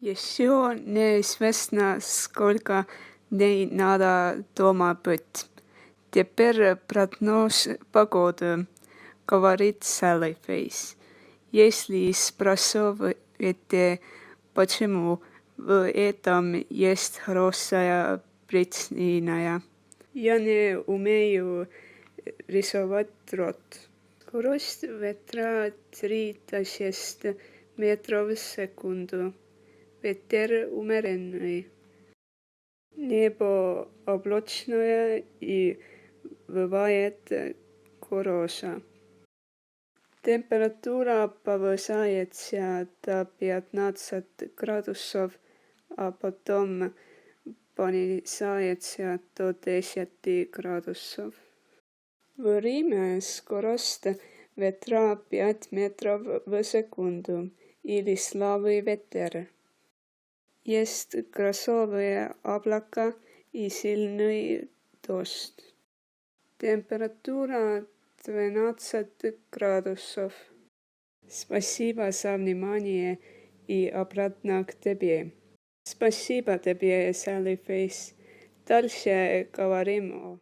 Еще неизвестно, сколько дней надо дома быть. Теперь прогноз погоды, говорит Sally Face. Если спрашиваете, почему, в этом есть хорошая причина. Я не умею рисовать рот. Скорость ветра 36 метров в секунду. Ветер умеренный. Небо облачное и бывает хороша. Температура повышается до 15 градусов, а потом понижается до 10 градусов. В Риме скорость ветра 5 метров в секунду или слабый ветер. Есть грозовые облака и сильный дождь. Температура 12 градусов. Спасибо за внимание и обратно к тебе. Спасибо тебе, Sally Face. Дальше говорим о